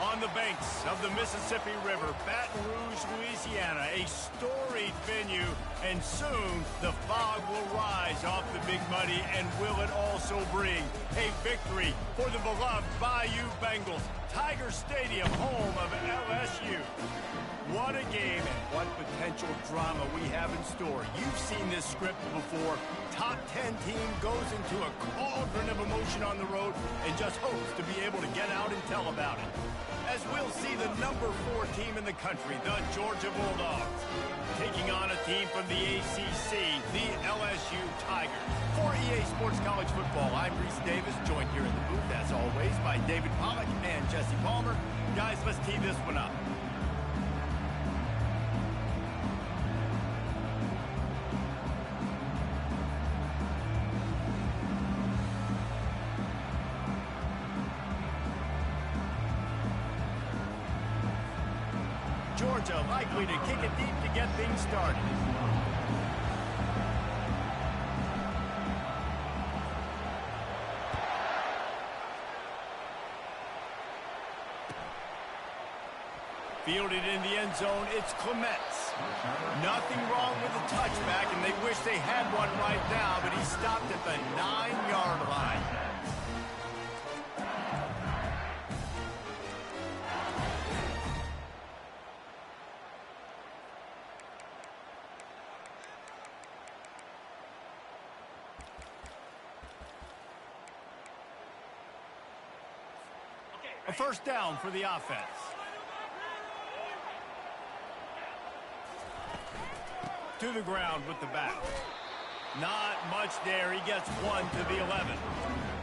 On the banks of the Mississippi River, Baton Rouge, Louisiana, a storied venue, and soon the fog will rise off the Big Muddy, and will it also bring a victory for the beloved Bayou Bengals, Tiger Stadium, home of LSU. What a game and what potential drama we have in store. You've seen this script before. Top 10 team goes into a cauldron of emotion on the road and just hopes to be able to get out and tell about it. As we'll see the number 4 team in the country, the Georgia Bulldogs, taking on a team from the ACC, the LSU Tigers. For EA Sports College Football, I'm Reese Davis, joined here in the booth, as always, by David Pollack and Jesse Palmer. Guys, let's tee this one up. Georgia likely to kick it deep to get things started. Fielded in the end zone, it's Clements. Nothing wrong with the touchback, and they wish they had one right now, but he stopped at the 9-yard line. A first down for the offense. To the ground with the back. Not much there. He gets one to the 11.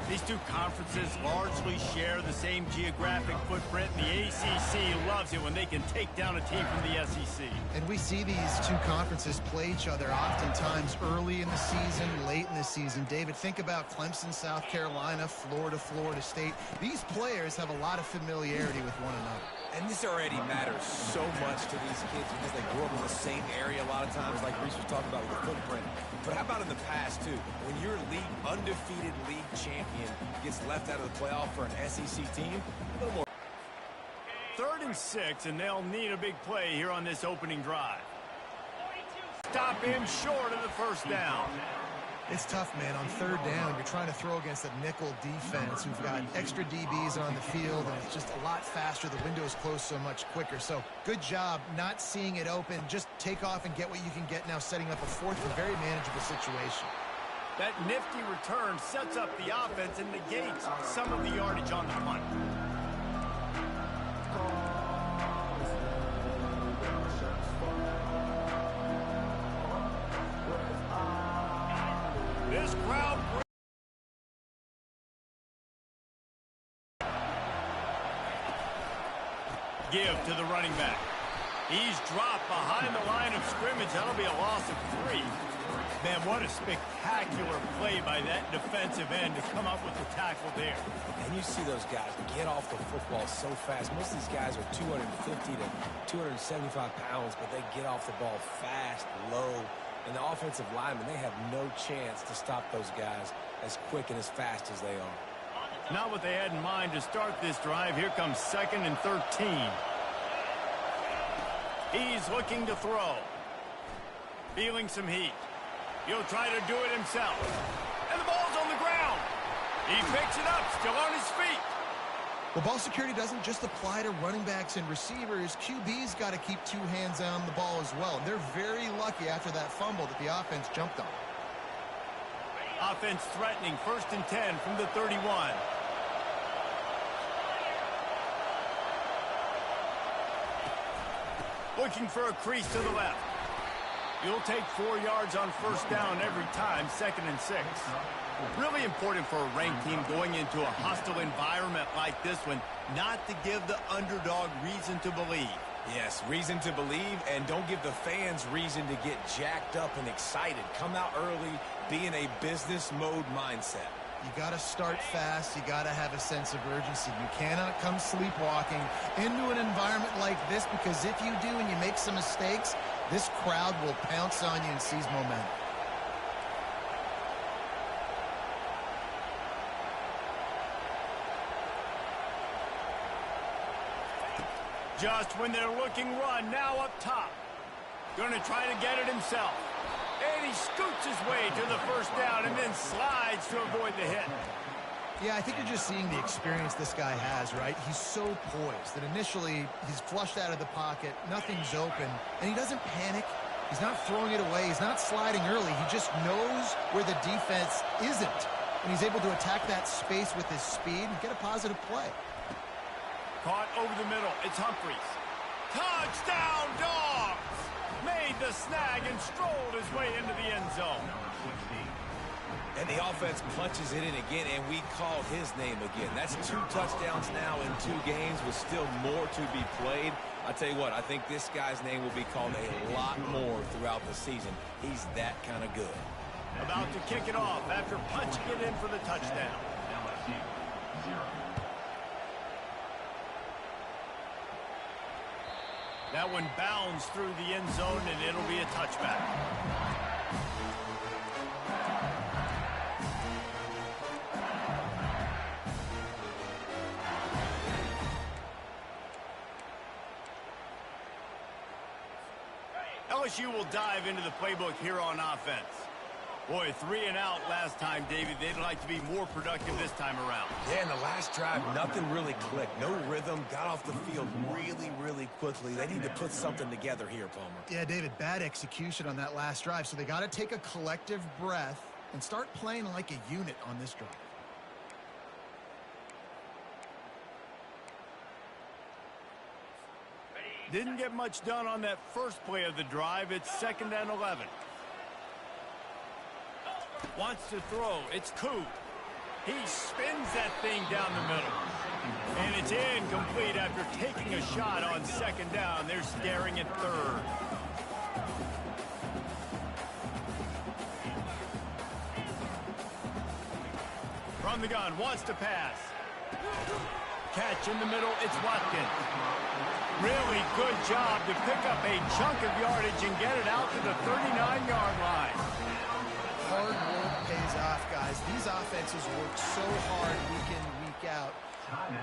These two conferences largely share the same geographic footprint. The ACC loves it when they can take down a team from the SEC. And we see these two conferences play each other oftentimes early in the season, late in the season. David, think about Clemson, South Carolina, Florida, Florida State. These players have a lot of familiarity with one another. And this already matters so much to these kids because they grew up in the same area a lot of times, like Reese was talking about with the footprint. But how about in the past, too? When your undefeated league champion gets left out of the playoff for an SEC team, a little more. 3rd and 6, and they'll need a big play here on this opening drive. Stop him short of the first down. It's tough, man. On 3rd down, you're trying to throw against a nickel defense who've got extra DBs on the field, and it's just a lot faster. The window's closed so much quicker. So good job not seeing it open. Just take off and get what you can get now, setting up a 4th and very manageable situation. That nifty return sets up the offense and negates some of the yardage on the punt. This crowd give to the running back. He's dropped behind the line of scrimmage. That'll be a loss of 3. Man, what a spectacular play by that defensive end to come up with the tackle there. And you see those guys get off the football so fast. Most of these guys are 250 to 275 pounds, but they get off the ball fast, low. And the offensive linemen, they have no chance to stop those guys as quick and as fast as they are. Not what they had in mind to start this drive. Here comes 2nd and 13. He's looking to throw. Feeling some heat. He'll try to do it himself. And the ball's on the ground. He picks it up, still on his feet. Well, ball security doesn't just apply to running backs and receivers. QB's got to keep 2 hands on the ball as well. They're very lucky after that fumble that the offense jumped on. Offense threatening, 1st and 10 from the 31. Looking for a crease to the left. You'll take 4 yards on 1st down every time, 2nd and 6. Really important for a ranked team going into a hostile environment like this one, not to give the underdog reason to believe. Yes, reason to believe, and don't give the fans reason to get jacked up and excited. Come out early, be in a business mode mindset. You got to start fast. You got to have a sense of urgency. You cannot come sleepwalking into an environment like this, because if you do and you make some mistakes, this crowd will pounce on you and seize momentum. Just when they're looking run, now up top. Going to try to get it himself. And he scoots his way to the first down and then slides to avoid the hit. Yeah, I think you're just seeing the experience this guy has, right? He's so poised that initially he's flushed out of the pocket, nothing's open, and he doesn't panic. He's not throwing it away. He's not sliding early. He just knows where the defense isn't, and he's able to attack that space with his speed and get a positive play. Caught over the middle. It's Humphries. Touchdown, Dogs! Made the snag and strolled his way into the end zone. And the offense punches it in again, and we call his name again. That's 2 touchdowns now in 2 games with still more to be played. I tell you what, I think this guy's name will be called a lot more throughout the season. He's that kind of good. About to kick it off after punching it in for the touchdown. That one bounds through the end zone, and it'll be a touchback. LSU will dive into the playbook here on offense. Boy, 3 and out last time, David. They'd like to be more productive this time around. Yeah, in the last drive, nothing really clicked. No rhythm, got off the field really, really quickly. They need to put something together here, Palmer. Yeah, David, bad execution on that last drive, so they got to take a collective breath and start playing like a unit on this drive. Didn't get much done on that first play of the drive. It's 2nd and 11. Wants to throw. It's Koo. He spins that thing down the middle. And it's incomplete after taking a shot on 2nd down. They're staring at 3rd. From the gun, wants to pass. Catch in the middle, it's Watkins. Really good job to pick up a chunk of yardage and get it out to the 39-yard line. Hard work pays off, guys. These offenses work so hard week in, week out,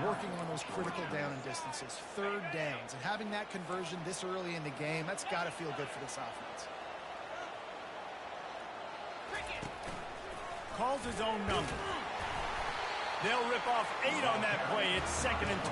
working on those critical down and distances, 3rd downs, and having that conversion this early in the game, that's got to feel good for this offense. Calls his own number. They'll rip off 8 on that play. It's 2nd and 2.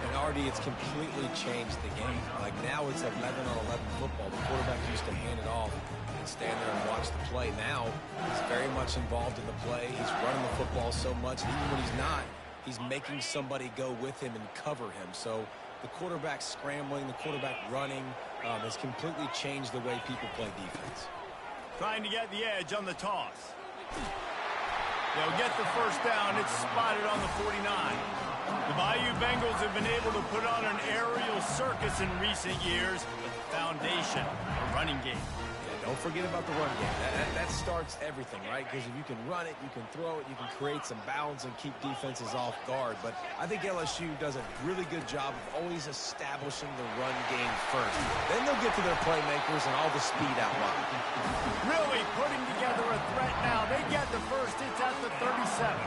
And Artie, it's completely changed the game. Like now it's 11 on 11 football. The quarterback used to hand it off and stand there and watch the play. Now he's very much involved in the play. He's running the football so much. And even when he's not, he's making somebody go with him and cover him. So the quarterback scrambling, the quarterback running has completely changed the way people play defense. Trying to get the edge on the toss. They'll get the first down. It's spotted on the 49. The Bayou Bengals have been able to put on an aerial circus in recent years. Foundation, a running game. Yeah, don't forget about the run game. That starts everything, right? Because if you can run it, you can throw it, you can create some balance and keep defenses off guard. But I think LSU does a really good job of always establishing the run game first. Then they'll get to their playmakers and all the speed out wide. Really putting together a threat now. They get the first. It's at the 37.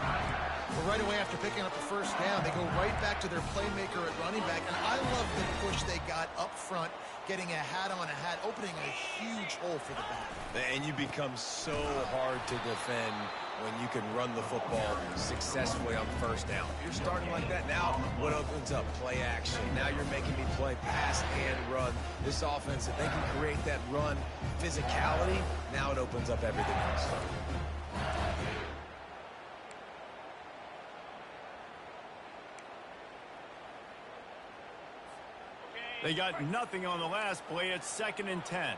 Well, right away after picking up the first down, they go right back to their playmaker at running back. And I love the push they got up front, getting a hat on a hat, opening a huge hole for the back. And you become so hard to defend when you can run the football successfully on first down. If you're starting like that, now what opens up? Play action. Now you're making me play pass and run. This offense, if they can create that run physicality, now it opens up everything else. They got nothing on the last play. It's 2nd and 10.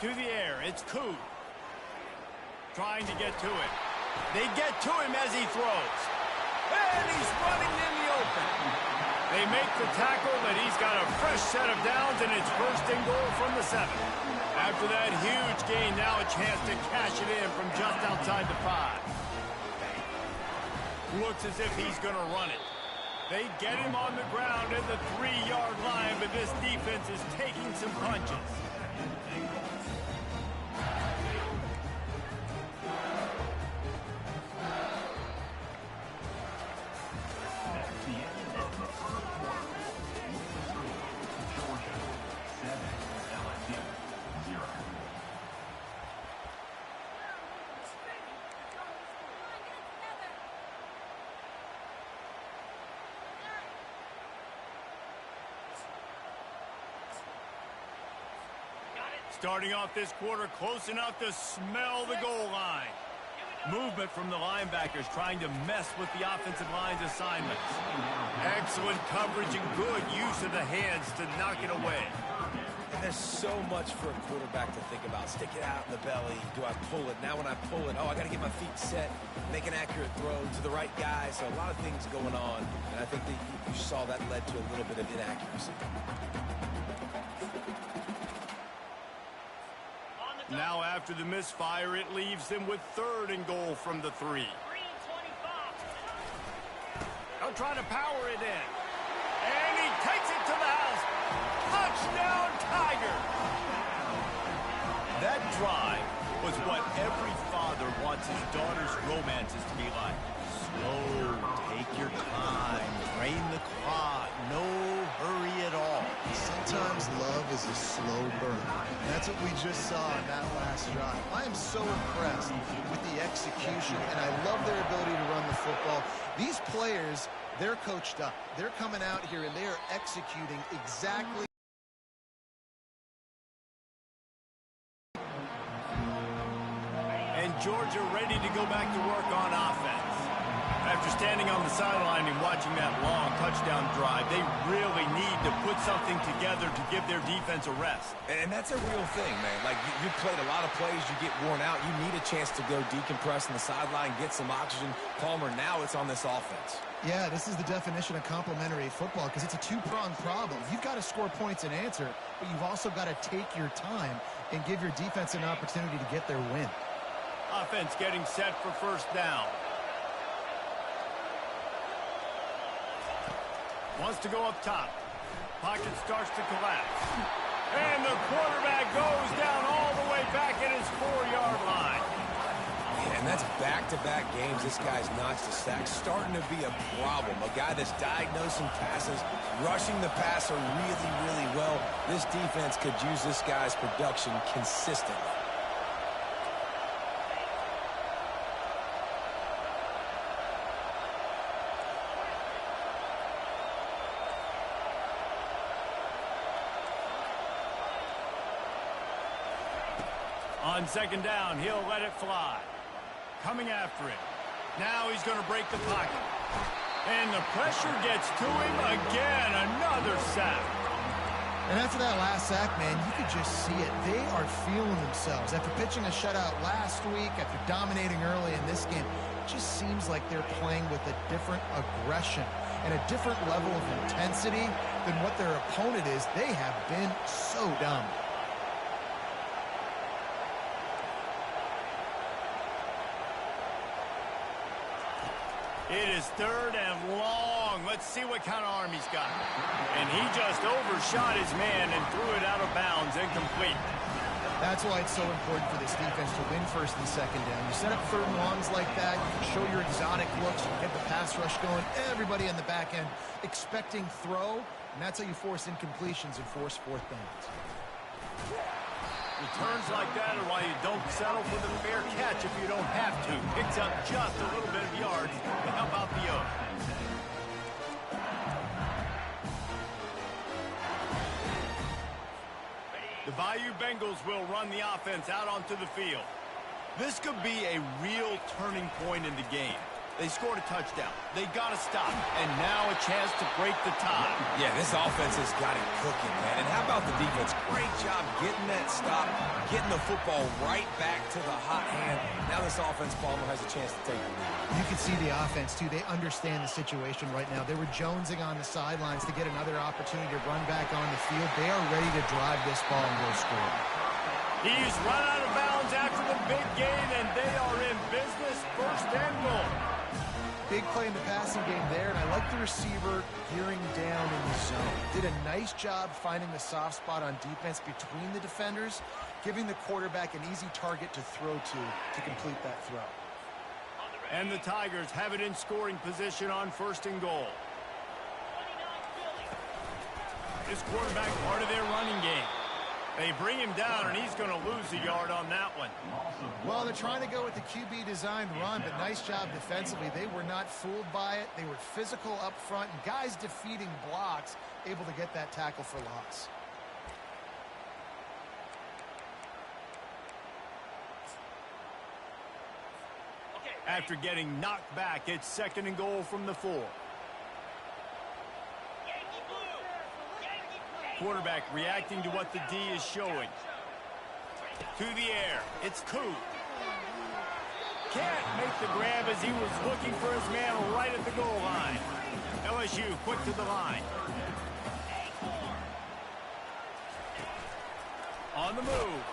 To the air, it's Koo. Trying to get to it. They get to him as he throws. And he's running in the open. They make the tackle, and he's got a fresh set of downs, and it's 1st and goal from the 7. After that huge gain, now a chance to cash it in from just outside the 5. Looks as if he's going to run it. They get him on the ground at the 3-yard line, but this defense is taking some punches. Starting off this quarter close enough to smell the goal line. Movement from the linebackers trying to mess with the offensive line's assignments. Excellent coverage and good use of the hands to knock it away. And there's so much for a quarterback to think about. Stick it out in the belly. Do I pull it? Now when I pull it, I got to get my feet set, make an accurate throw to the right guy. So a lot of things going on, and I think that you saw that led to a little bit of inaccuracy. Now after the misfire, it leaves them with 3rd and goal from the 3. They'll try to power it in. And he takes it to the house. Touchdown, Tiger! That drive was what every father wants his daughter's romances to be like. Slow, take your time, drain the clock, no hurry at all. Sometimes love is a slow burn. That's what we just saw in that last drive. I am so impressed with the execution, and I love their ability to run the football. These players, they're coached up. They're coming out here, and they are executing exactly. And Georgia ready to go back to work on offense. After standing on the sideline and watching that long touchdown drive, they really need to put something together to give their defense a rest. And that's a real thing, man. Like, you played a lot of plays, you get worn out. You need a chance to go decompress on the sideline, get some oxygen. Palmer, now it's on this offense. Yeah, this is the definition of complementary football because it's a two-pronged problem. You've got to score points and answer, but you've also got to take your time and give your defense an opportunity to get their win. Offense getting set for 1st down. Wants to go up top. Pocket starts to collapse. And the quarterback goes down all the way back at his 4-yard line. Yeah, and that's back-to-back games this guy's notched a sack. Starting to be a problem. A guy that's diagnosing passes, rushing the passer really, really well. This defense could use this guy's production consistently. On 2nd down, he'll let it fly. Coming after it. Now he's going to break the pocket. And the pressure gets to him again. Another sack. And after that last sack, man, you could just see it. They are feeling themselves. After pitching a shutout last week, after dominating early in this game, it just seems like they're playing with a different aggression and a different level of intensity than what their opponent is. They have been so dominant. It is 3rd and long. Let's see what kind of arm he's got. And he just overshot his man and threw it out of bounds, incomplete. That's why it's so important for this defense to win 1st and 2nd down. You set up 3rd and longs like that, you can show your exotic looks, you get the pass rush going, everybody on the back end expecting throw, and that's how you force incompletions and force 4th downs. Returns like that are why you don't settle for the fair catch if you don't have to. Picks up just a little bit of yards to help out the O. The Bayou Bengals will run the offense out onto the field. This could be a real turning point in the game. They scored a touchdown. They got to stop. And now a chance to break the tie. Yeah, this offense has got it cooking, man. And how about the defense? Great job getting that stop, getting the football right back to the hot hand. Now this offense, Palmer, has a chance to take the lead. You can see the offense, too. They understand the situation right now. They were jonesing on the sidelines to get another opportunity to run back on the field. They are ready to drive this ball and go score. He's run out of bounds after the big gain, and they are in business. 1st and goal. Big play in the passing game there, and I like the receiver gearing down in the zone. Did a nice job finding the soft spot on defense between the defenders, giving the quarterback an easy target to throw to complete that throw. And the Tigers have it in scoring position on 1st and goal. This quarterback part of their running game. They bring him down, and he's going to lose a yard on that one. Well, they're trying to go with the QB-designed run, but nice job defensively. They were not fooled by it. They were physical up front, and guys defeating blocks, able to get that tackle for loss. After getting knocked back, it's 2nd and goal from the 4. Quarterback reacting to what the D is showing. To the air, it's Koo. Can't make the grab as he was looking for his man right at the goal line. LSU quick to the line. On the move.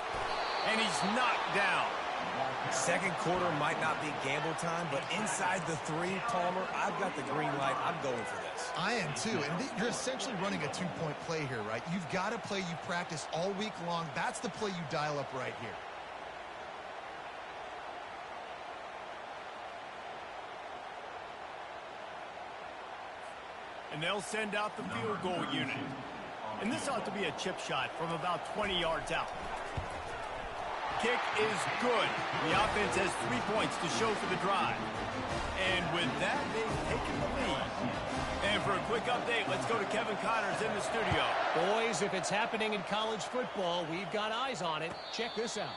And he's knocked down. Second quarter might not be gamble time, but inside the 3, Palmer, I've got the green light. I'm going for this. I am too, and you're essentially running a 2-point play here, right? You've got a play you practice all week long. That's the play you dial up right here. And they'll send out the field goal unit. And this ought to be a chip shot from about 20 yards out. Kick is good. The offense has 3 points to show for the drive. And with that, they've taken the lead. And for a quick update, let's go to Kevin Connors in the studio. Boys, if it's happening in college football, we've got eyes on it. Check this out.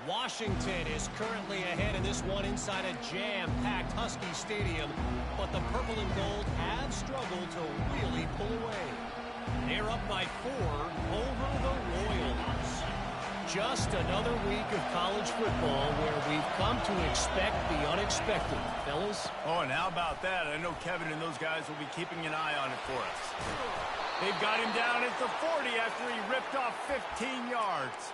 Washington is currently ahead in this one inside a jam-packed Husky Stadium, but the purple and gold have struggled to really pull away. They're up by 4 over the Royals. Just another week of college football where we've come to expect the unexpected, fellas. Oh, and how about that? I know Kevin and those guys will be keeping an eye on it for us. They've got him down at the 40 after he ripped off 15 yards.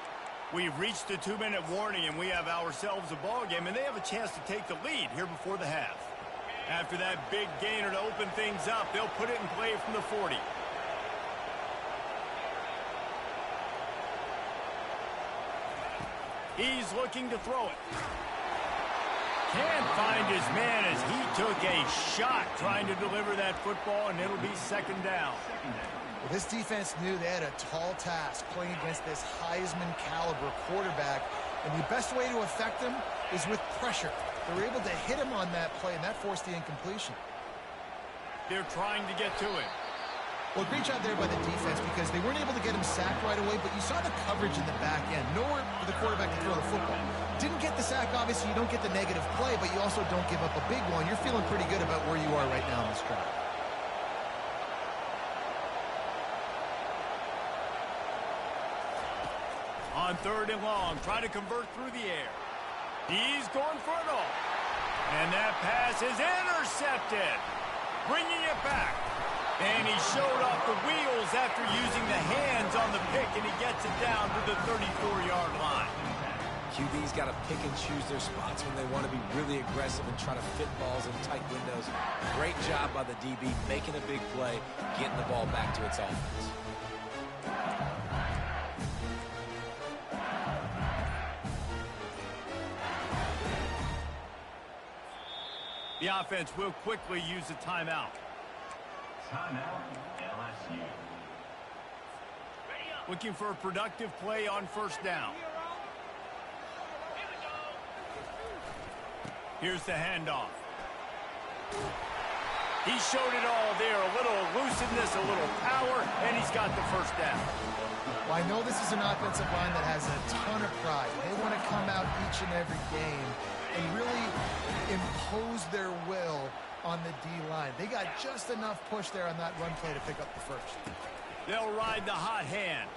We've reached the 2-minute warning, and we have ourselves a ball game, and they have a chance to take the lead here before the half. After that big gainer to open things up, they'll put it in play from the 40. He's looking to throw it. Can't find his man as he took a shot trying to deliver that football, and it'll be 2nd down. Well, this defense knew they had a tall task playing against this Heisman-caliber quarterback, and the best way to affect him is with pressure. They were able to hit him on that play, and that forced the incompletion. They're trying to get to him. Well, great job there by the defense because they weren't able to get him sacked right away, but you saw the coverage in the back end. Nowhere for the quarterback to throw the football. Didn't get the sack, obviously you don't get the negative play, but you also don't give up a big one. You're feeling pretty good about where you are right now in this drive. On 3rd and long, trying to convert through the air. He's going for it all. And that pass is intercepted. Bringing it back. And he showed off the wheels after using the hands on the pick, and he gets it down to the 34-yard line. QB's got to pick and choose their spots when they want to be really aggressive and try to fit balls in tight windows. Great job by the DB making a big play, getting the ball back to its offense. The offense will quickly use a timeout. Timeout, LSU. Looking for a productive play on 1st down. Here's the handoff. He showed it all there. A little elusiveness, a little power, and he's got the 1st down. Well, I know this is an offensive line that has a ton of pride. They want to come out each and every game and really impose their will on the D-line. They got just enough push there on that run play to pick up the 1st. They'll ride the hot hand.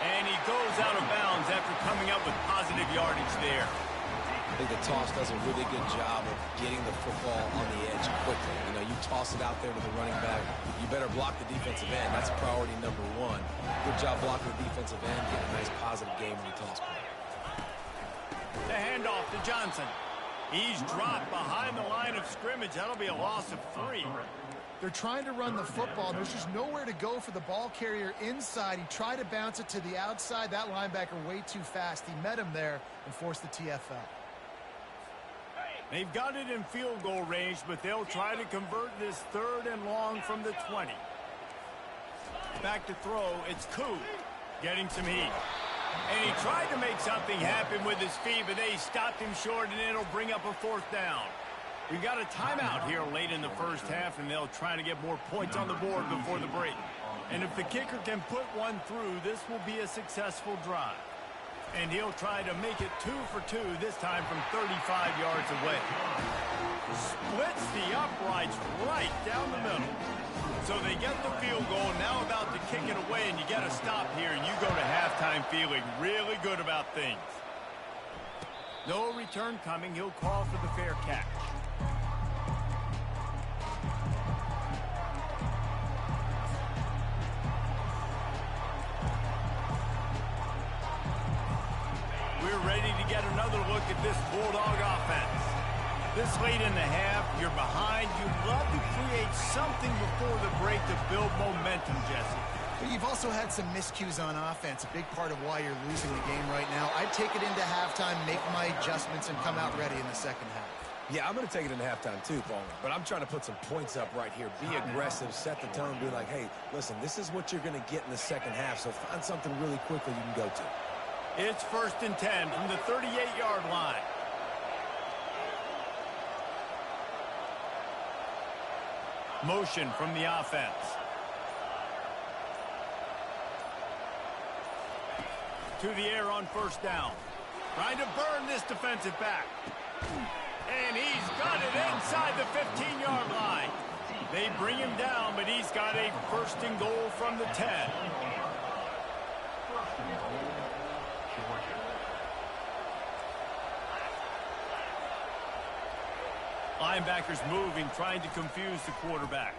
And he goes out of bounds after coming up with positive yardage there. I think the toss does a really good job of getting the football on the edge quickly. You know, you toss it out there to the running back, you better block the defensive end. That's priority number 1. Good job blocking the defensive end, getting a nice positive game when you toss play. The handoff to Johnson. He's dropped behind the line of scrimmage. That'll be a loss of 3. They're trying to run the football. There's just nowhere to go for the ball carrier inside. He tried to bounce it to the outside. That linebacker way too fast. He met him there and forced the TFL. They've got it in field goal range, but they'll try to convert this 3rd and long from the 20. Back to throw. It's Koo getting some heat. And he tried to make something happen with his feet, but they stopped him short, and it'll bring up a 4th down. We've got a timeout here late in the 1st half, and they'll try to get more points on the board before the break. And if the kicker can put one through, this will be a successful drive. And he'll try to make it 2 for 2, this time from 35 yards away. Splits the uprights right down the middle. So they get the field goal, now about to kick it away, and you get a stop here, and you go to halftime feeling really good about things. No return coming. He'll call for the fair catch. We're ready to get another look at this Bulldog offense. This late in the half, you're behind. You'd love to create something before the break to build momentum, Jesse. But you've also had some miscues on offense, a big part of why you're losing the game right now. I'd take it into halftime, make my adjustments, and come out ready in the second half. Yeah, I'm going to take it into halftime too, Paul. But I'm trying to put some points up right here. Be aggressive, set the tone, be like, hey, listen, this is what you're going to get in the second half, so find something really quickly you can go to. It's 1st and 10 from the 38-yard line. Motion from the offense. To the air on 1st down. Trying to burn this defensive back. And he's got it inside the 15-yard line. They bring him down, but he's got a 1st and goal from the 10. Linebackers moving, trying to confuse the quarterback.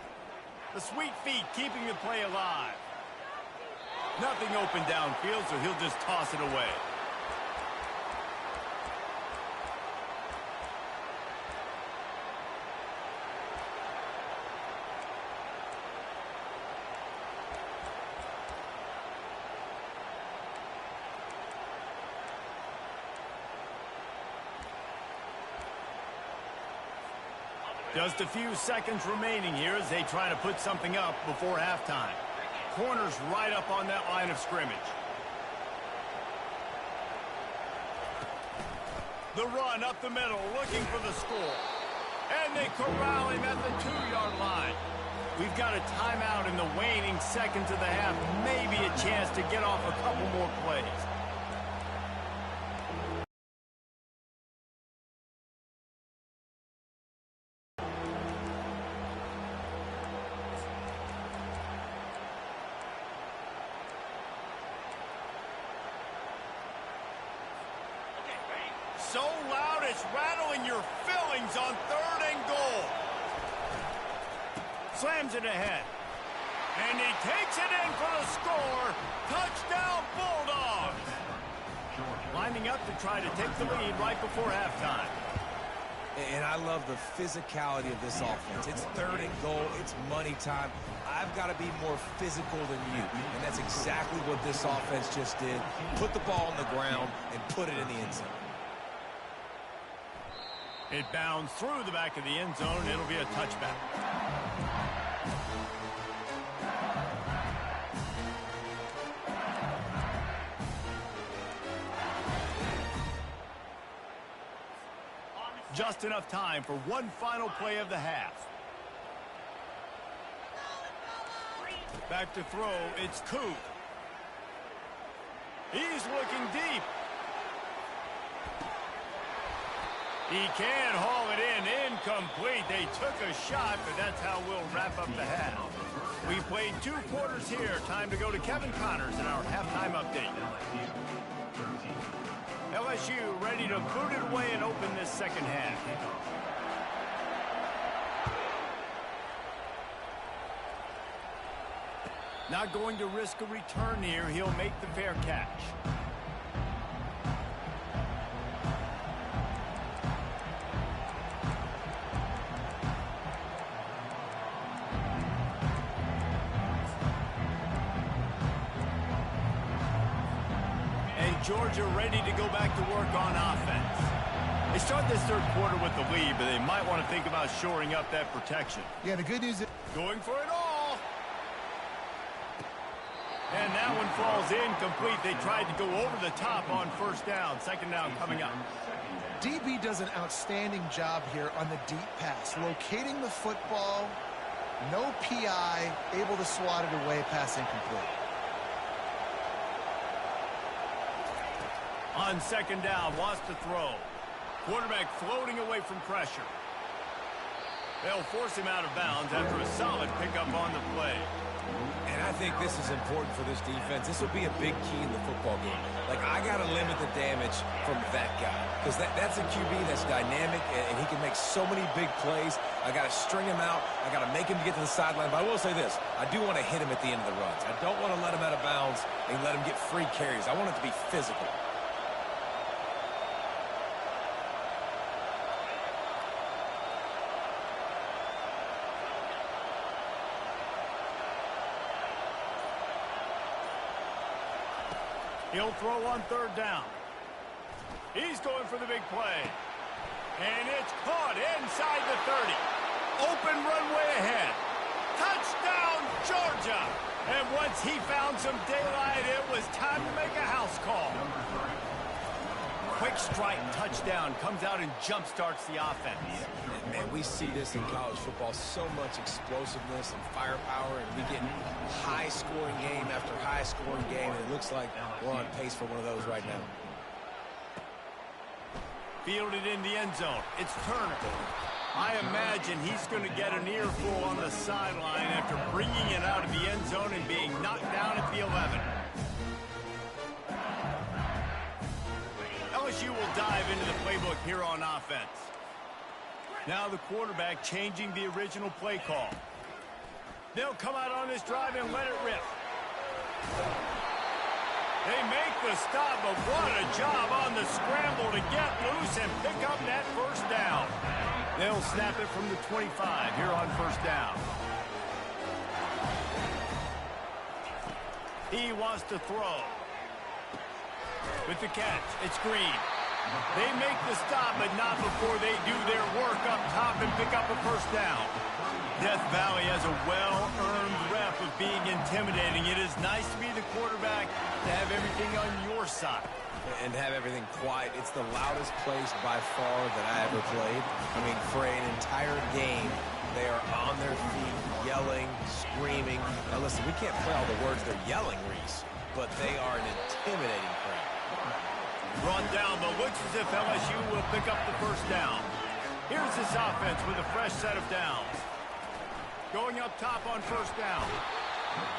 The sweet feet keeping the play alive. Nothing open downfield, so he'll just toss it away. Just a few seconds remaining here as they try to put something up before halftime. Corners right up on that line of scrimmage. The run up the middle, looking for the score. And they corral him at the 2-yard line. We've got a timeout in the waning seconds of the half. Maybe a chance to get off a couple more plays. So loud it's rattling your fillings on 3rd and goal. Slams it ahead. And he takes it in for the score. Touchdown Bulldogs. Lining up to try to take the lead right before halftime. And I love the physicality of this offense. It's 3rd and goal. It's money time. I've got to be more physical than you. And that's exactly what this offense just did. Put the ball on the ground and put it in the end zone. It bounds through the back of the end zone. It'll be a touchback. Just enough time for one final play of the half. Back to throw. It's Coop. He's looking deep. He can haul it in. Incomplete. They took a shot, but that's how we'll wrap up the half. We played 2 quarters here. Time to go to Kevin Connors in our halftime update. LSU ready to boot it away and open this second half. Not going to risk a return here. He'll make the fair catch. Georgia ready to go back to work on offense. They start this 3rd quarter with the lead, but they might want to think about shoring up that protection. Yeah, the good news is going for it all. And that one falls incomplete. They tried to go over the top on 1st down. 2nd down coming up. DB does an outstanding job here on the deep pass, locating the football, no PI, able to swat it away, pass incomplete. On second down, wants to throw. Quarterback floating away from pressure. They'll force him out of bounds after a solid pickup on the play. And I think this is important for this defense. This will be a big key in the football game. Like, I got to limit the damage from that guy. Because that's a QB that's dynamic, and he can make so many big plays. I got to string him out. I got to make him get to the sideline. But I will say this. I do want to hit him at the end of the runs. I don't want to let him out of bounds and let him get free carries. I want it to be physical. He'll throw on third down. He's going for the big play. And it's caught inside the 30. Open runway ahead. Touchdown, Georgia. And once he found some daylight, it was time to make a house call. Quick strike touchdown comes out and jump-starts the offense. Man, we see this in college football, so much explosiveness and firepower, and we get high-scoring game after high-scoring game, and it looks like we're on pace for one of those right now. Fielded in the end zone. It's Turner. I imagine he's going to get an earful on the sideline after bringing it out of the end zone and being knocked down at the 11. LSU will dive into the playbook here on offense. Now the quarterback changing the original play call. They'll come out on this drive and let it rip. They make the stop, but what a job on the scramble to get loose and pick up that first down. They'll snap it from the 25 here on first down. He wants to throw. With the catch, it's Green. They make the stop, but not before they do their work up top and pick up a first down. Death Valley has a well-earned rep of being intimidating. It is nice to be the quarterback, to have everything on your side. And have everything quiet. It's the loudest place by far that I ever played. I mean, for an entire game, they are on their feet, yelling, screaming. Now listen, we can't play all the words they're yelling, Reese, but they are an intimidating crowd. Run down, but looks as if LSU will pick up the first down. Here's this offense with a fresh set of downs. Going up top on first down.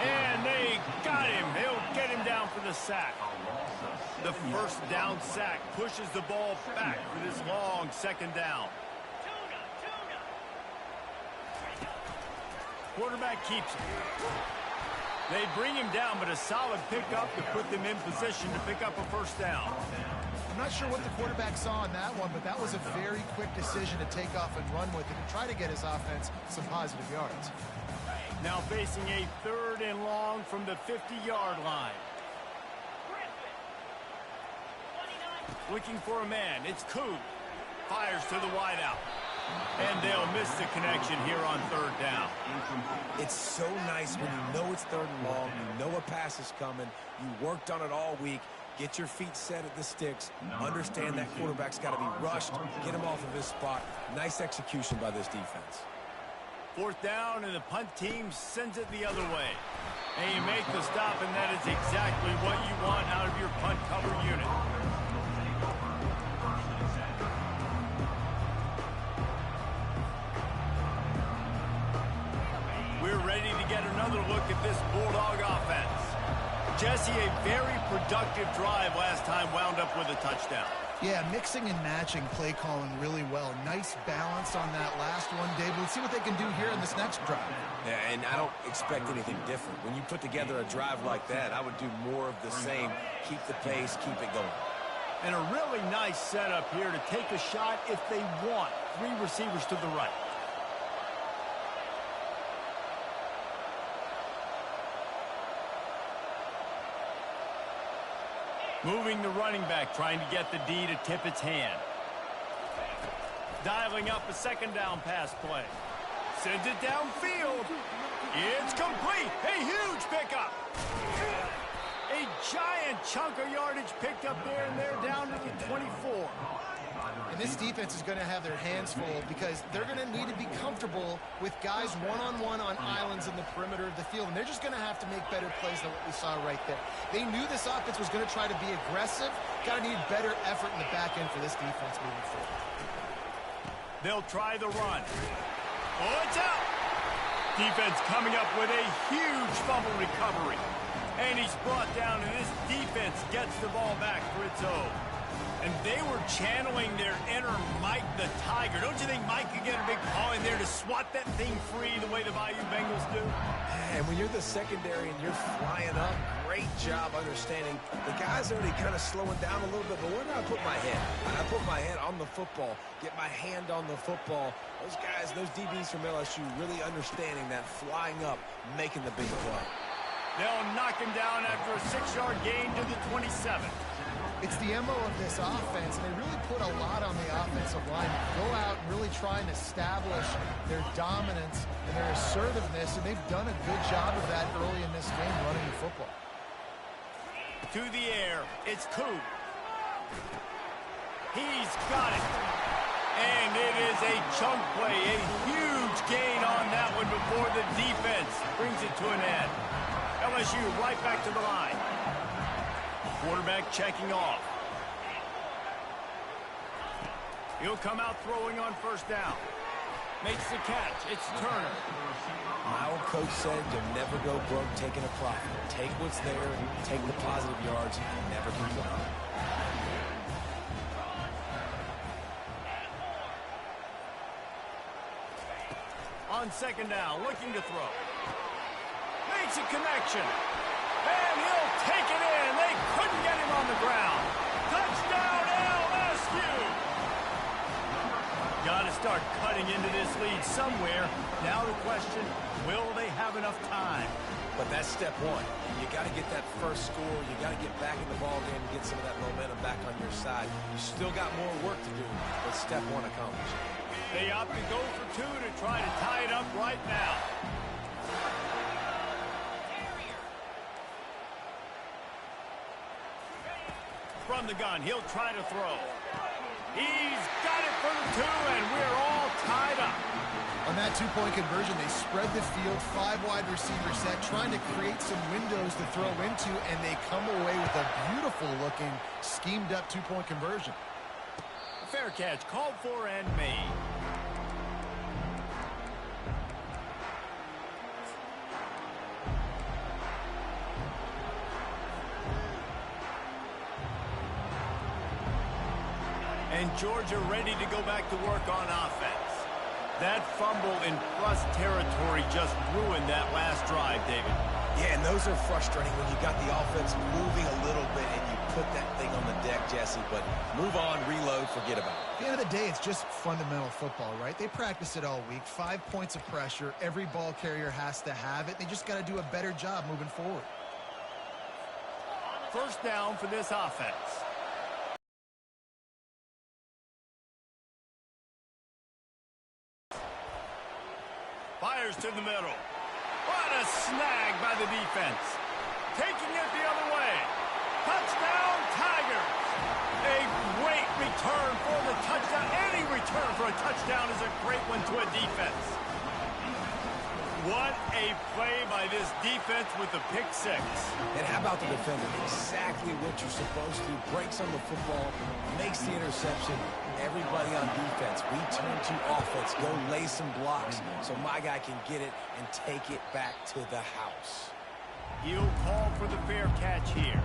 And they got him. They'll get him down for the sack. The first down sack pushes the ball back for this long second down. Quarterback keeps him. They bring him down, but a solid pickup to put them in position to pick up a first down. I'm not sure what the quarterback saw on that one, but that was a very quick decision to take off and run with it and try to get his offense some positive yards. Now facing a third and long from the 50-yard line. Looking for a man. It's Koo. Fires to the wideout. And they'll miss the connection here on third down. It's so nice when you know it's third and long, you know a pass is coming, you worked on it all week, get your feet set at the sticks, understand that quarterback's got to be rushed, get him off of his spot. Nice execution by this defense. Fourth down, and the punt team sends it the other way. And you make the stop, and that is exactly what you want out of your punt cover unit. We're ready to get another look at this Bulldog offense. Jesse, a very productive drive last time wound up with a touchdown. Yeah, mixing and matching play calling really well. Nice balance on that last one, Dave. Let's see what they can do here in this next drive. Yeah, and I don't expect anything different. When you put together a drive like that, I would do more of the same. Keep the pace, keep it going. And a really nice setup here to take a shot if they want. Three receivers to the right. Moving the running back, trying to get the D to tip its hand. Dialing up a second down pass play. Sends it downfield. It's complete. A huge pickup. A giant chunk of yardage picked up there, and they're down to the 24. And this defense is going to have their hands full because they're going to need to be comfortable with guys one-on-one on islands in the perimeter of the field. And they're just going to have to make better plays than what we saw right there. They knew this offense was going to try to be aggressive. Got to need better effort in the back end for this defense moving forward. They'll try the run. Oh, it's out. Defense coming up with a huge fumble recovery. And he's brought down, and this defense gets the ball back for its own. And they were channeling their inner Mike the Tiger. Don't you think Mike could get a big paw in there to swat that thing free the way the Bayou Bengals do? And when you're the secondary and you're flying up, great job understanding. The guy's already kind of slowing down a little bit, but where do I put my head? I put my head on the football, get my hand on the football. Those guys, those DBs from LSU really understanding that flying up, making the big play. They'll knock him down after a 6-yard gain to the 27. It's the MO of this offense, and they really put a lot on the offensive line. Go out and really try and establish their dominance and their assertiveness, and they've done a good job of that early in this game running the football. To the air, it's Koo. He's got it. And it is a chunk play, a huge gain on that one before the defense brings it to an end. LSU right back to the line. Quarterback checking off. He'll come out throwing on first down. Makes the catch. It's Turner. My old coach said you'll never go broke taking a profit. Take what's there, take the positive yards, and never complain. On second down, looking to throw. Makes a connection. And he'll take it in. They couldn't get him on the ground. Touchdown, LSU! Got to start cutting into this lead somewhere. Now the question, will they have enough time? But that's step one. You got to get that first score. You got to get back in the ball game and get some of that momentum back on your side. You still got more work to do, but step one accomplished. They opt to go for two to try to tie it up right now. From the gun, he'll try to throw. He's got it for the two, and we're all tied up. On that two-point conversion, they spread the field, 5 wide receiver set, trying to create some windows to throw into, and they come away with a beautiful-looking, schemed-up two-point conversion. Fair catch, called for and made. And Georgia ready to go back to work on offense. That fumble in plus territory just ruined that last drive, David. Yeah, and those are frustrating when you got the offense moving a little bit and you put that thing on the deck, Jesse. But move on, reload, forget about it. At the end of the day, it's just fundamental football, right? They practice it all week. 5 points of pressure. Every ball carrier has to have it. They just got to do a better job moving forward. First down for this offense. Fires to the middle. What a snag by the defense. Taking it the other way. Touchdown, Tigers. A great return for the touchdown. Any return for a touchdown is a great one to a defense. What a play by this defense with the pick six. And how about the defender? Exactly what you're supposed to. Breaks on the football, makes the interception. Everybody on defense, we turn to offense. Go lay some blocks so my guy can get it and take it back to the house. He'll call for the fair catch here.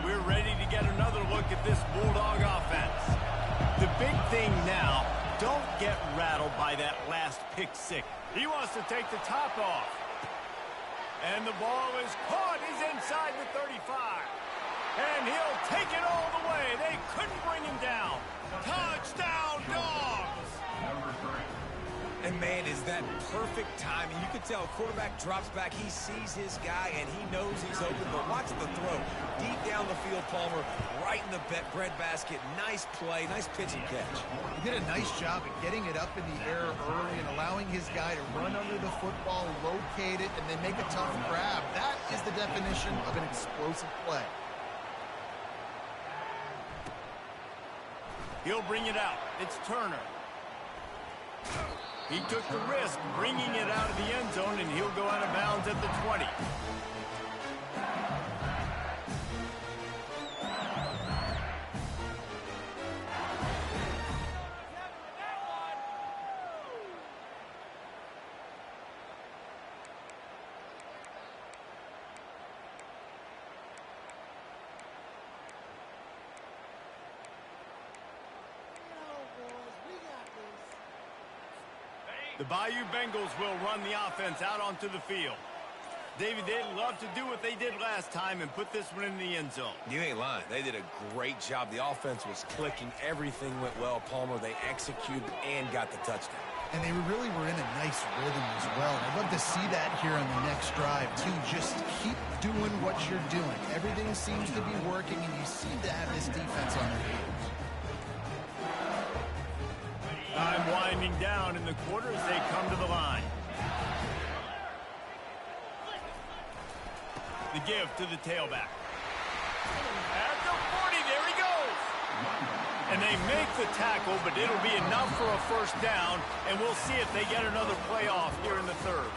We're ready to get another look at this Bulldog offense. The big thing now, don't get rattled by that last pick six. He wants to take the top off. And the ball is caught. He's inside the 35. And he'll take it all the way. They couldn't bring him down. Touchdown, Dogs! And, man, is that perfect timing. You can tell a quarterback drops back. He sees his guy, and he knows he's open. But watch the throw. Deep down the field, Palmer, right in the breadbasket. Nice play, nice pitch and catch. He did a nice job of getting it up in the air early and allowing his guy to run under the football, locate it, and then make a tough grab. That is the definition of an explosive play. He'll bring it out. It's Turner. He took the risk bringing it out of the end zone, and he'll go out of bounds at the 20. The Bayou Bengals will run the offense out onto the field. David, they'd love to do what they did last time and put this one in the end zone. You ain't lying. They did a great job. The offense was clicking. Everything went well, Palmer. They executed and got the touchdown. And they really were in a nice rhythm as well. I'd love to see that here on the next drive, too. Just keep doing what you're doing. Everything seems to be working, and you seem to have this defense on their heels. Time winding down in the quarter as they come to the line. The give to the tailback. At the 40, there he goes. And they make the tackle, but it'll be enough for a first down, and we'll see if they get another play off here in the third.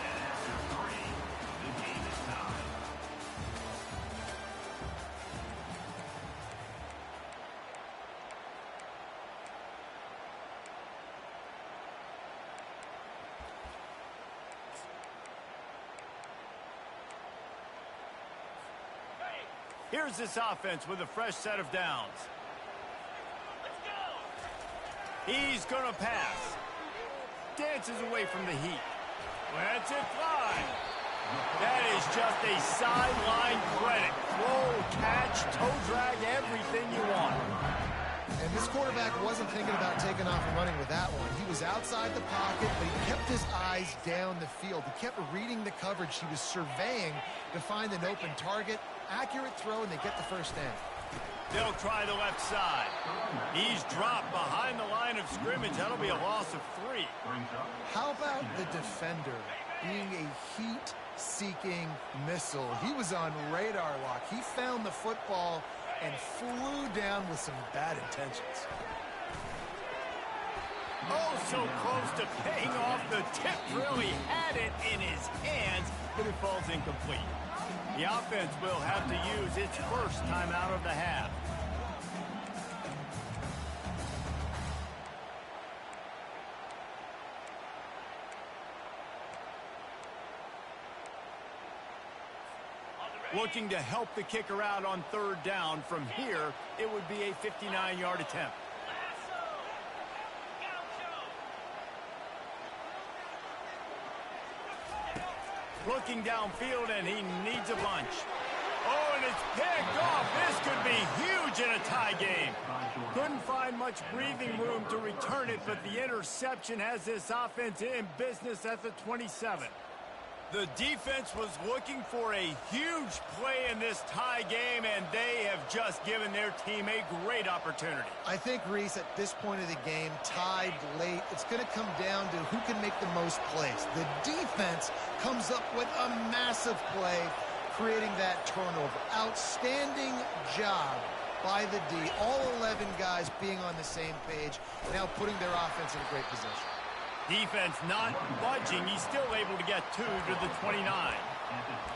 Here's this offense with a fresh set of downs. He's going to pass. Dances away from the heat. Lets it fly. That is just a sideline credit. Throw, catch, toe drag, everything you want. And this quarterback wasn't thinking about taking off and running with that one. He was outside the pocket, but he kept his eyes down the field. He kept reading the coverage. He was surveying to find an open target. Accurate throw, and they get the first down. They'll try the left side. He's dropped behind the line of scrimmage. That'll be a loss of 3. How about the defender being a heat-seeking missile? He was on radar lock. He found the football and flew down with some bad intentions. Oh, so close to paying off the tip drill. He had it in his hands, but it falls incomplete. The offense will have to use its first time out of the half. Looking to help the kicker out on third down. From here, it would be a 59-yard attempt. Looking downfield, and he needs a bunch. Oh, and it's picked off. This could be huge in a tie game. Couldn't find much breathing room to return it, but the interception has this offense in business at the 27. The defense was looking for a huge play in this tie game, and they have just given their team a great opportunity. I think, Reese, at this point of the game, tied late, it's going to come down to who can make the most plays. The defense comes up with a massive play, creating that turnover. Outstanding job by the D. All 11 guys being on the same page, now putting their offense in a great position. Defense not budging. He's still able to get 2 to the 29.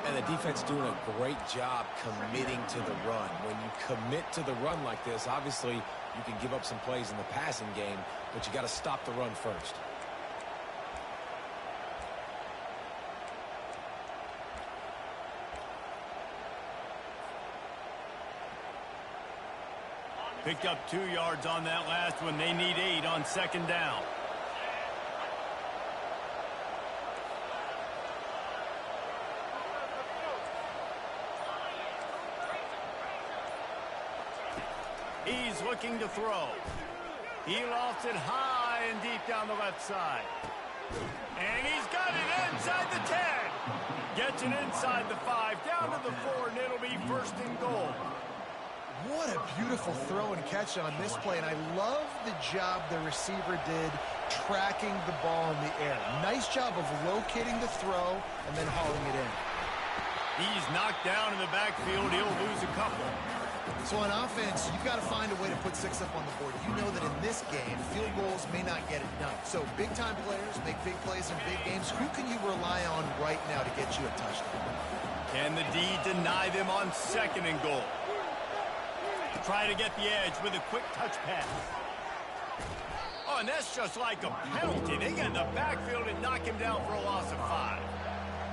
And the defense doing a great job committing to the run. When you commit to the run like this, obviously you can give up some plays in the passing game, but you got to stop the run first. Picked up 2 yards on that last one. They need 8 on second down. He's looking to throw. He lofts it high and deep down the left side. And he's got it inside the 10. Gets it inside the 5, down to the 4, and it'll be first and goal. What a beautiful throw and catch on this play, and I love the job the receiver did tracking the ball in the air. Nice job of locating the throw and then hauling it in. He's knocked down in the backfield. He'll lose a couple. So on offense, you've got to find a way to put 6 up on the board. You know that in this game, field goals may not get it done. So big-time players make big plays in big games. Who can you rely on right now to get you a touchdown? Can the D deny them on second and goal? Try to get the edge with a quick touch pass. Oh, and that's just like a penalty. They get in the backfield and knock him down for a loss of 5.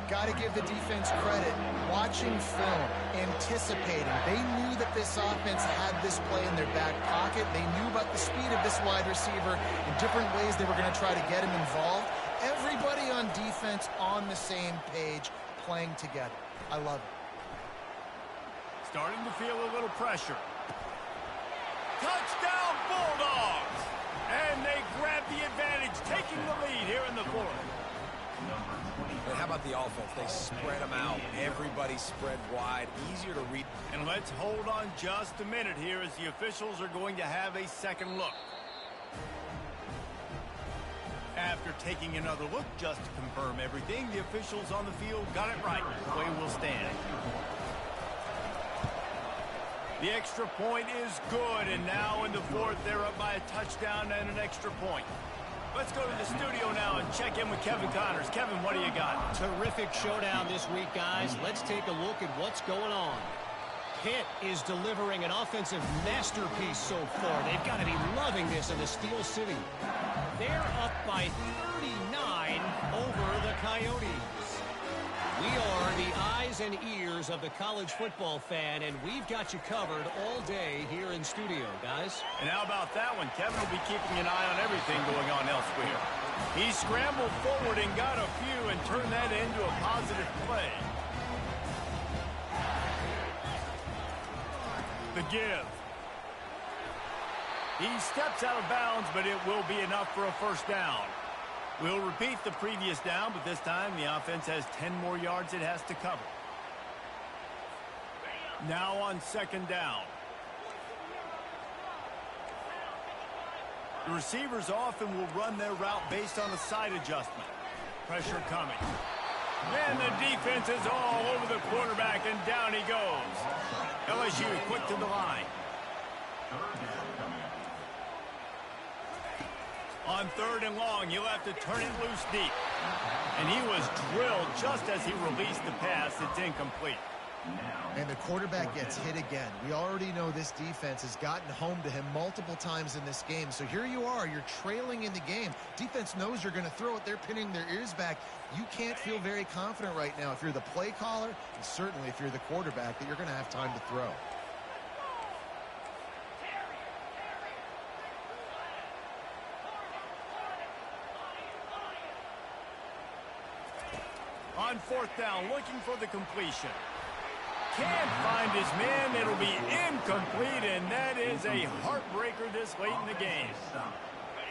Got to give the defense credit. Watching film, anticipating. They knew that this offense had this play in their back pocket. They knew about the speed of this wide receiver in different ways they were going to try to get him involved. Everybody on defense on the same page, playing together. I love it. Starting to feel a little pressure. Touchdown Bulldogs! And they grab the advantage, taking the lead here in the 4th. But how about the offense? They spread them out. Everybody spread wide. Easier to read. And let's hold on just a minute here as the officials are going to have a second look. After taking another look just to confirm everything, the officials on the field got it right. Play will stand. The extra point is good, and now in the 4th, they're up by a touchdown and an extra point. Let's go to the studio now and check in with Kevin Connors. Kevin, what do you got? Terrific showdown this week, guys. Let's take a look at what's going on. Pitt is delivering an offensive masterpiece so far. They've got to be loving this in the Steel City. They're up by 39 over the Coyotes. We are the eyes and ears of the college football fan, and we've got you covered all day here in studio, guys. And how about that one? Kevin will be keeping an eye on everything going on elsewhere. He scrambled forward and got a few and turned that into a positive play. The give. He steps out of bounds, but it will be enough for a first down. We'll repeat the previous down, but this time the offense has 10 more yards it has to cover. Now on second down. The receivers often will run their route based on a side adjustment. Pressure coming. And the defense is all over the quarterback, and down he goes. LSU quick to the line. On 3rd and long, he'll have to turn it loose deep. And he was drilled just as he released the pass. It's incomplete. And the quarterback gets hit again. We already know this defense has gotten home to him multiple times in this game. So here you are, you're trailing in the game. Defense knows you're going to throw it. They're pinning their ears back. You can't feel very confident right now if you're the play caller, and certainly if you're the quarterback, that you're going to have time to throw. On 4th down, looking for the completion. Can't find his man. It'll be incomplete, and that is a heartbreaker this late in the game.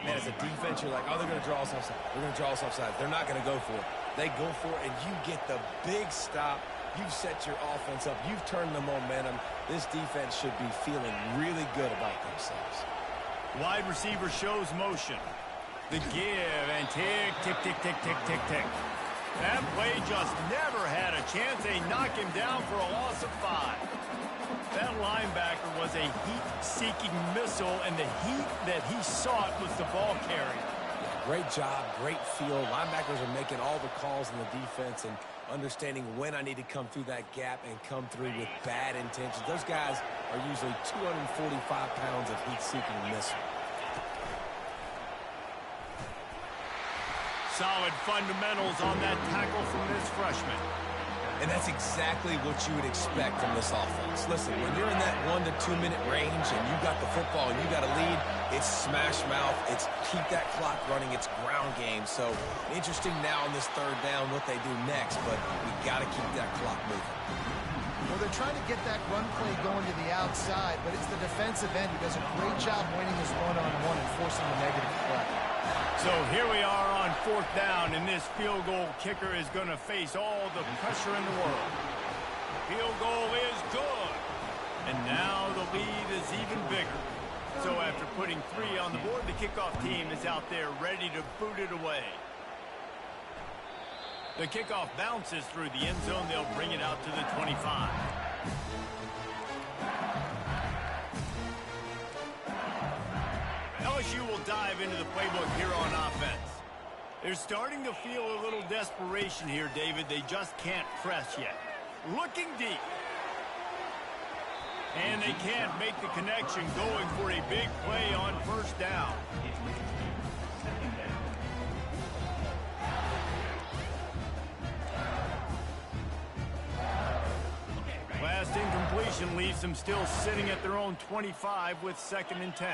Man, as a defense, you're like, oh, they're going to draw us offside. They're going to draw us offside. They're not going to go for it. They go for it, and you get the big stop. You've set your offense up. You've turned the momentum. This defense should be feeling really good about themselves. Wide receiver shows motion. The give, and tick, tick, tick, tick, tick, tick, tick. That play just never had a chance. They knock him down for a loss of 5. That linebacker was a heat-seeking missile, and the heat that he sought was the ball carrier. Great job, great feel. Linebackers are making all the calls in the defense and understanding when I need to come through that gap and come through with bad intentions. Those guys are usually 245 pounds of heat-seeking missile. Solid fundamentals on that tackle from this freshman. And that's exactly what you would expect from this offense. Listen, when you're in that 1 to 2 minute range and you got the football and you got a lead, it's smash mouth, it's keep that clock running, it's ground game. So interesting now on this 3rd down what they do next, but we got to keep that clock moving. Well, they're trying to get that run play going to the outside, but it's the defensive end who does a great job winning his one-on-one and forcing the negative play. So here we are on 4th down, and this field goal kicker is going to face all the pressure in the world. Field goal is good. And now the lead is even bigger. So after putting 3 on the board, the kickoff team is out there ready to boot it away. The kickoff bounces through the end zone. They'll bring it out to the 25. LSU will dive into the playbook here on offense. They're starting to feel a little desperation here, David. They just can't press yet. Looking deep. And they can't make the connection, going for a big play on 1st down. Last incompletion leaves them still sitting at their own 25 with 2nd and 10.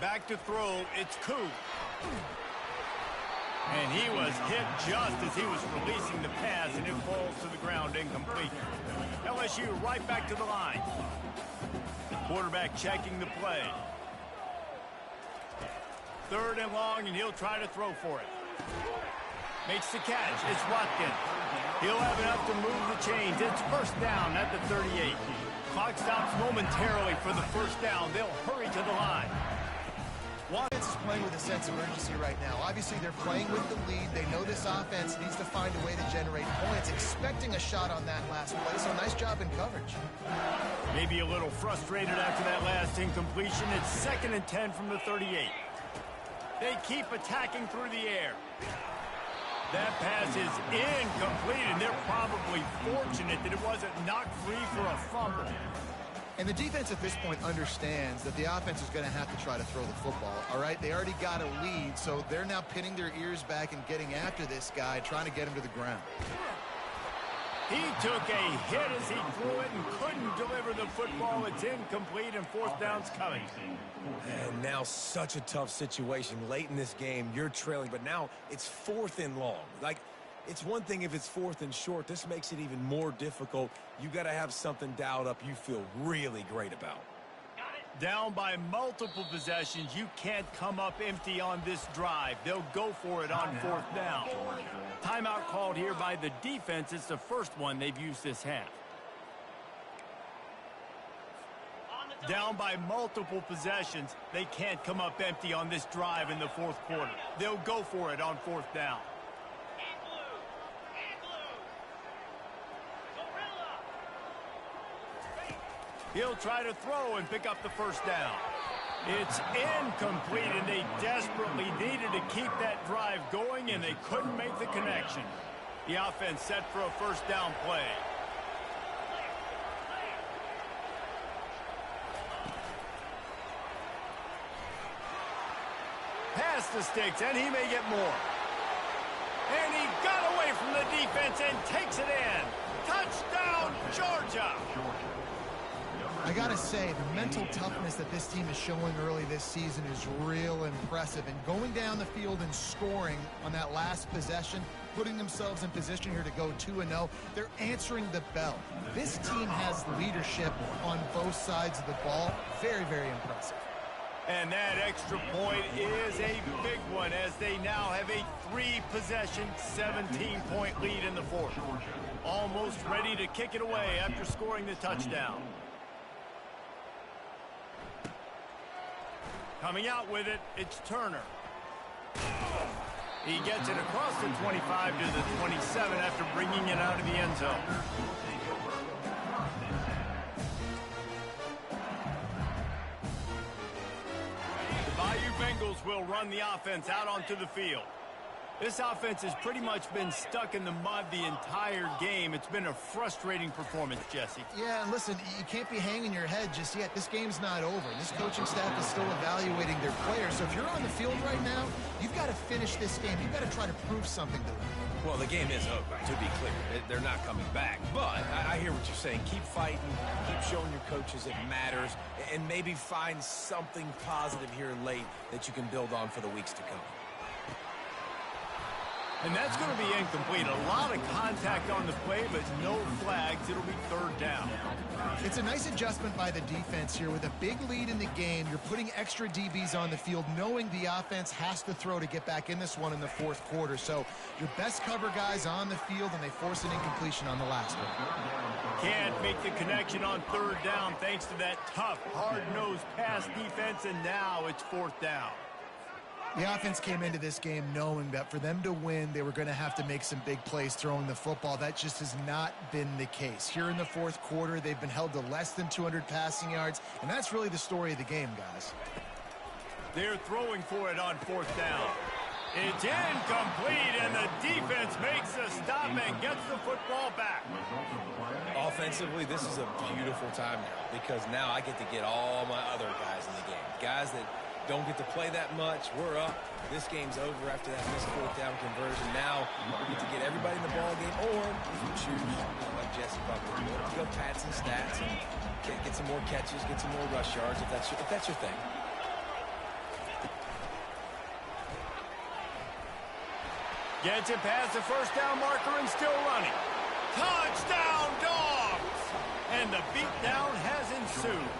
Back to throw, it's Ncaa. And he was hit just as he was releasing the pass, and it falls to the ground incomplete. LSU right back to the line. The quarterback checking the play. 3rd and long, and he'll try to throw for it. Makes the catch. It's Watkins. He'll have enough to move the chains. It's 1st down at the 38. Clock stops momentarily for the 1st down. They'll hurry to the line. Watkins is playing with a sense of urgency right now. Obviously, they're playing with the lead. They know this offense needs to find a way to generate points, expecting a shot on that last play, so nice job in coverage. Maybe a little frustrated after that last incompletion. It's 2nd and 10 from the 38. They keep attacking through the air. That pass is incomplete, and they're probably fortunate that it wasn't knocked free for a fumble. And the defense at this point understands that the offense is going to have to try to throw the football, all right? They already got a lead, so they're now pinning their ears back and getting after this guy, trying to get him to the ground. He took a hit as he threw it and couldn't deliver the football. It's incomplete, and 4th down's coming. And now such a tough situation. Late in this game, you're trailing, but now it's 4th and long. Like, it's one thing if it's 4th and short. This makes it even more difficult. You got to have something dialed up you feel really great about. Down by multiple possessions, you can't come up empty on this drive. They'll go for it on 4th down. Timeout called here by the defense. It's the first one they've used this half. Down by multiple possessions, they can't come up empty on this drive in the 4th quarter. They'll go for it on 4th down. He'll try to throw and pick up the 1st down. It's incomplete, and they desperately needed to keep that drive going, and they couldn't make the connection. The offense set for a 1st down play. Pass the sticks, and he may get more. And he got away from the defense and takes it in. Touchdown, Georgia! I got to say, the mental toughness that this team is showing early this season is real impressive. And going down the field and scoring on that last possession, putting themselves in position here to go 2-0, they're answering the bell. This team has leadership on both sides of the ball. Very, very impressive. And that extra point is a big one, as they now have a 3-possession, 17-point lead in the 4th. Almost ready to kick it away after scoring the touchdown. Coming out with it, it's Turner. He gets it across the 25 to the 27 after bringing it out of the end zone. The Bayou Bengals will run the offense out onto the field. This offense has pretty much been stuck in the mud the entire game. It's been a frustrating performance, Jesse. Yeah, and listen, you can't be hanging your head just yet. This game's not over. This coaching staff is still evaluating their players. So if you're on the field right now, you've got to finish this game. You've got to try to prove something to them. Well, the game is over, to be clear. They're not coming back. But I hear what you're saying. Keep fighting. Keep showing your coaches it matters. And maybe find something positive here late that you can build on for the weeks to come. And that's going to be incomplete. A lot of contact on the play, but no flags. It'll be third down. It's a nice adjustment by the defense here. With a big lead in the game, you're putting extra DBs on the field, knowing the offense has to throw to get back in this one in the fourth quarter. So your best cover guys on the field, and they force an incompletion on the last one. Can't make the connection on third down thanks to that tough, hard-nosed pass defense, and now it's fourth down. The offense came into this game knowing that for them to win, they were going to have to make some big plays throwing the football. That just has not been the case. Here in the fourth quarter, they've been held to less than 200 passing yards, and that's really the story of the game, guys. They're throwing for it on fourth down. It's incomplete, and the defense makes a stop and gets the football back. Offensively, this is a beautiful time now, because now I get to get all my other guys in the game. Guys that don't get to play that much. We're up. This game's over after that missed fourth down conversion. Now we get to get everybody in the ball game, or if you choose, like Jesse probably would, go pad some stats and get some more catches, get some more rush yards if that's your thing. Gets it past the first down marker and still running. Touchdown, Dogs! And the beatdown has ensued.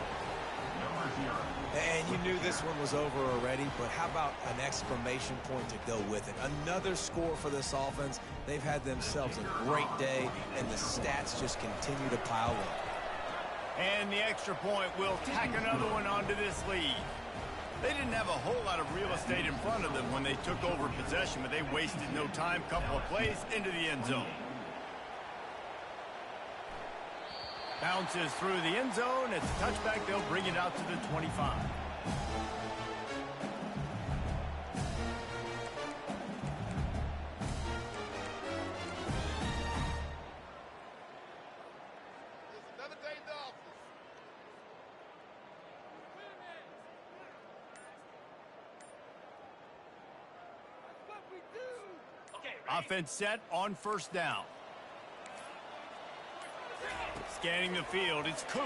And you knew this one was over already, but how about an exclamation point to go with it? Another score for this offense. They've had themselves a great day, and the stats just continue to pile up. And the extra point will tack another one onto this lead. They didn't have a whole lot of real estate in front of them when they took over possession, but they wasted no time. Couple of plays into the end zone. Bounces through the end zone. It's a touchback. They'll bring it out to the 25. Offense set on first down. Scanning the field, it's Koo.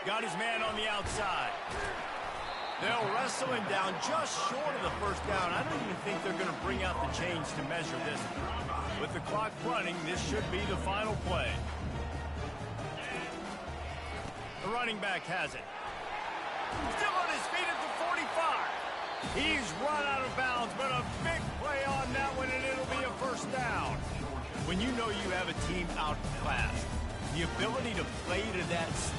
Got his man on the outside. They'll wrestle him down just short of the first down. I don't even think they're going to bring out the chains to measure this. With the clock running, this should be the final play. The running back has it. Still on his feet at the 45. He's run out of bounds, but a big play on that one, and it'll be a first down. When you know you have a team outclassed, the ability to play to that